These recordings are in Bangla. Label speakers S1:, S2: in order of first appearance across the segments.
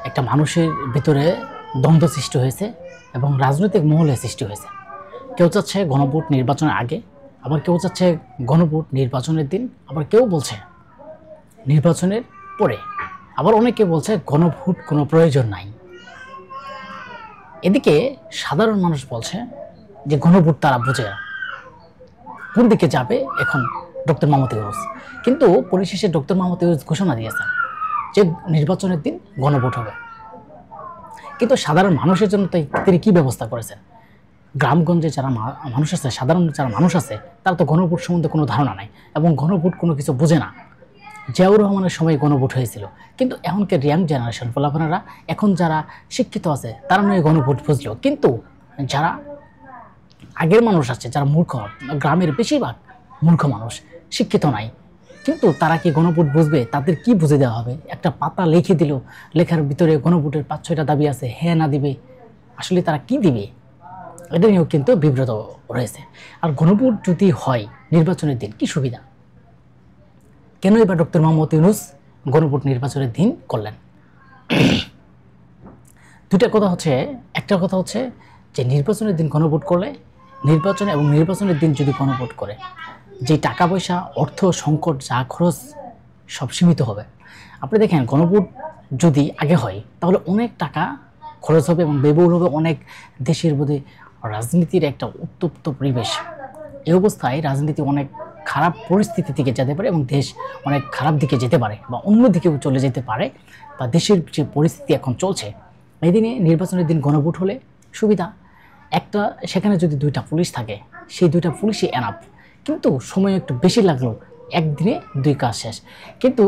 S1: একটা মানুষের ভিতরে দ্বন্দ্ব সৃষ্টি হয়েছে এবং রাজনৈতিক মহলে সৃষ্টি হয়েছে। কেউ চাচ্ছে গণভোট নির্বাচনের আগে, আবার কেউ চাচ্ছে গণভোট নির্বাচনের দিন, আবার কেউ বলছে নির্বাচনের পরে, আবার অনেকে বলছে গণভোট কোনো প্রয়োজন নাই। এদিকে সাধারণ মানুষ বলছে যে গণভোট তারা বোঝে না, কোন দিকে যাবে এখন ডক্টর মোহাম্মদ ইউনূস। কিন্তু পরিশেষে ডক্টর মোহাম্মদ ইউনূস ঘোষণা দিয়েছেন যে নির্বাচনের দিন গণভোট হবে। কিন্তু সাধারণ মানুষের জন্য তিনি কি ব্যবস্থা করেছেন? গ্রামগঞ্জে যারা মানুষ আছে, সাধারণ যারা মানুষ আছে, তারা তো গণভোট সম্বন্ধে কোনো ধারণা নাই এবং গণভোট কোনো কিছু বোঝে না। জিয়াউর রহমানের সময় গণভোট হয়েছিল, কিন্তু এখনকার ইয়াং জেনারেশন ফলাফলেরা, এখন যারা শিক্ষিত আছে তারা নয় গণভোট বুঝলো, কিন্তু যারা আগের মানুষ আছে, যারা মূর্খ, গ্রামের বেশিরভাগ মূর্খ মানুষ, শিক্ষিত নাই, কিন্তু তারা কি গণভোট বুঝবে? তাদের কি বুঝে দেওয়া হবে? একটা পাতা লিখে দিল, লেখার ভিতরে গণভোটের 5-6টা দাবি আছে, হ্যাঁ না দিবে, আসলে তারা কি দিবে? এটা নিয়েও কিন্তু বিব্রত রয়েছে। আর গণভোট যদি হয় নির্বাচনের দিন, কি সুবিধা? কেন এবার ডক্টর মোহাম্মদ ইউনূস গণভোট নির্বাচনের দিন করলেন? দুইটা কথা হচ্ছে, একটা কথা হচ্ছে যে নির্বাচনের দিন গণভোট করলে, নির্বাচন এবং নির্বাচনের দিন যদি গণভোট করে, যে টাকা পয়সা, অর্থ সংকট, যা খরচ সব সীমিত হবে। আপনি দেখেন, গণভোট যদি আগে হয় তাহলে অনেক টাকা খরচ হবে এবং ব্যয়বহুল হবে, অনেক দেশের মধ্যে রাজনীতির একটা উত্তপ্ত পরিবেশ। এই অবস্থায় রাজনীতি অনেক খারাপ পরিস্থিতি থেকে যেতে পারে এবং দেশ অনেক খারাপ দিকে যেতে পারে বা অন্য দিকেও চলে যেতে পারে, বা দেশের যে পরিস্থিতি এখন চলছে, এই দিনে নির্বাচনের দিন গণভোট হলে সুবিধা। একটা সেখানে যদি 2টা পুলিশ থাকে, সেই 2টা পুলিশই এনাফ, কিন্তু সময় একটু বেশি লাগলো, একদিনে 2 কাজ শেষ। কিন্তু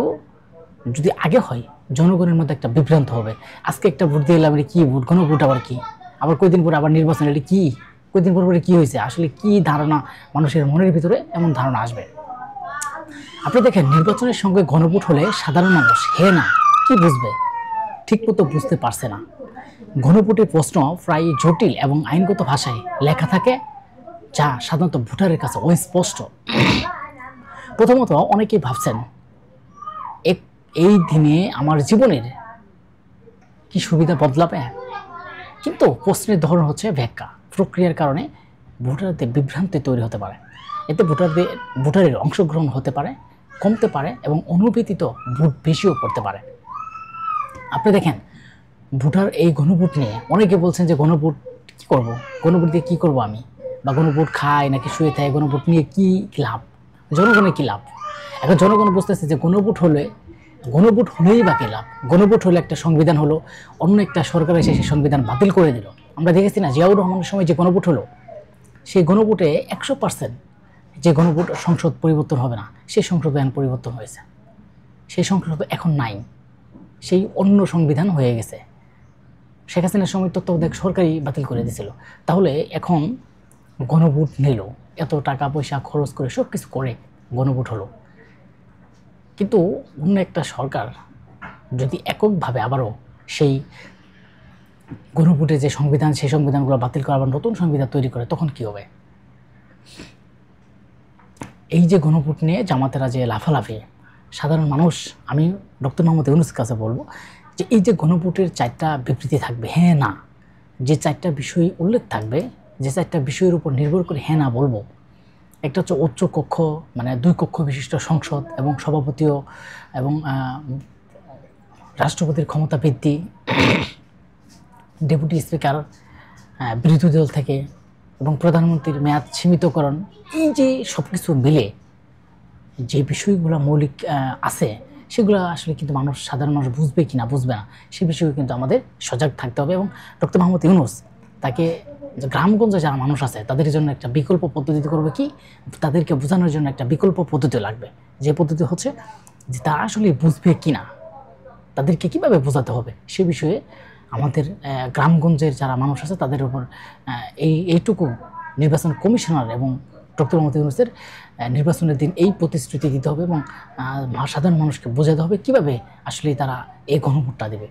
S1: যদি আগে হয়, জনগণের মধ্যে একটা বিভ্রান্ত হবে, আজকে একটা ভোট দিয়ে এলাম, কি ভোট, গণভোট আবার কি, আবার কয়দিন পরে আবার নির্বাচন, এটা কি, কয়দিন পরে কি হয়েছে, আসলে কি ধারণা মানুষের মনের ভিতরে এমন ধারণা আসবে। আপনি দেখেন, নির্বাচনের সঙ্গে গণভোট হলে সাধারণ মানুষ হ্যাঁ না কি বুঝবে? ঠিক মতো বুঝতে পারছে না। গণভোটের প্রশ্ন প্রায় জটিল এবং আইনগত ভাষায় লেখা থাকে, যা সাধারণত ভোটারের কাছে অস্পষ্ট। প্রথমত অনেকেই ভাবছেন এই দিনে আমার জীবনের কি সুবিধা বদলাবে, কিন্তু প্রশ্নের ধরন হচ্ছে ব্যাখ্যা। প্রক্রিয়ার কারণে ভোটারদের বিভ্রান্তি তৈরি হতে পারে, এতে ভোটারের অংশগ্রহণ হতে পারে, কমতে পারে এবং অনুভূতিত ভোট বেশিও পড়তে পারে। আপনি দেখেন, ভোটার এই গণভোট নিয়ে অনেকে বলছেন যে গণভোট কী করব, গণভোট দিয়ে কী করবো আমি, বা গণভোট খায় নাকি শুয়ে থাকে, গণভোট নিয়ে কী লাভ, জনগণের কী লাভ? এখন জনগণ বুঝতেছে যে গণভোট হলেই বা কী লাভ? গণভোট হলে একটা সংবিধান হলো, অন্য একটা সরকার এসে সেই সংবিধান বাতিল করে দিল। আমরা দেখেছি না, জিয়াউর রহমানের সময় যে গণভোট হলো, সেই গণভোটে 100% যে গণভোট সংসদ পরিবর্তন হবে না, সেই সংসদ এখন পরিবর্তন হয়েছে, সেই সংসদ এখন নাই, সেই অন্য সংবিধান হয়ে গেছে। শেখ হাসিনার সময় তত্ত্বাবধায়ক সরকারই বাতিল করে দিয়েছিল। তাহলে এখন গণভোট নিল, এত টাকা পয়সা খরচ করে সব কিছু করে গণভোট হলো, কিন্তু অন্য একটা সরকার যদি এককভাবে আবারও সেই গণভোটে যে সংবিধান, সেই সংবিধানগুলো বাতিল করে আবার নতুন সংবিধান তৈরি করে, তখন কি হবে? এই যে গণভোট নিয়ে জামাতেরা যে লাফালাফি, সাধারণ মানুষ, আমি ডক্টর মোহাম্মদ ইউনূসের কাছে বলবো যে এই যে গণভোটের 4টা বিবৃতি থাকবে, হ্যাঁ না, যে 4টা বিষয় উল্লেখ থাকবে, যে 4টা বিষয়ের উপর নির্ভর করে হ্যাঁ না বলবো, একটা হচ্ছে উচ্চ কক্ষ, মানে 2 কক্ষ বিশিষ্ট সংসদ এবং সভাপতিও এবং রাষ্ট্রপতির ক্ষমতা বৃদ্ধি, ডেপুটি স্পিকার বিরোধী দল থেকে, এবং প্রধানমন্ত্রীর মেয়াদ সীমিতকরণ। এই যে সব কিছু মিলে যে বিষয়গুলো মৌলিক আছে, সেগুলো আসলে কিন্তু সাধারণ মানুষ বুঝবে কি না বুঝবে না, সে বিষয়ে কিন্তু আমাদের সজাগ থাকতে হবে। এবং ডক্টর মোহাম্মদ ইউনূস তাকে গ্রামগঞ্জে যারা মানুষ আছে তাদের জন্য একটা বিকল্প পদ্ধতি করবে, কি তাদেরকে বোঝানোর জন্য একটা বিকল্প পদ্ধতি লাগবে, যে পদ্ধতি হচ্ছে যে তারা আসলে বুঝবে কি না, তাদেরকে কীভাবে বোঝাতে হবে সে বিষয়ে আমাদের গ্রামগঞ্জের যারা মানুষ আছে তাদের উপর এইটুকু নির্বাচন কমিশনার এবং ডক্টর মোহাম্মদ ইউনূসের নির্বাচনের দিন এই প্রতিশ্রুতি দিতে হবে এবং সাধারণ মানুষকে বোঝাতে হবে কীভাবে আসলে তারা এই গণভোটটা দেবে।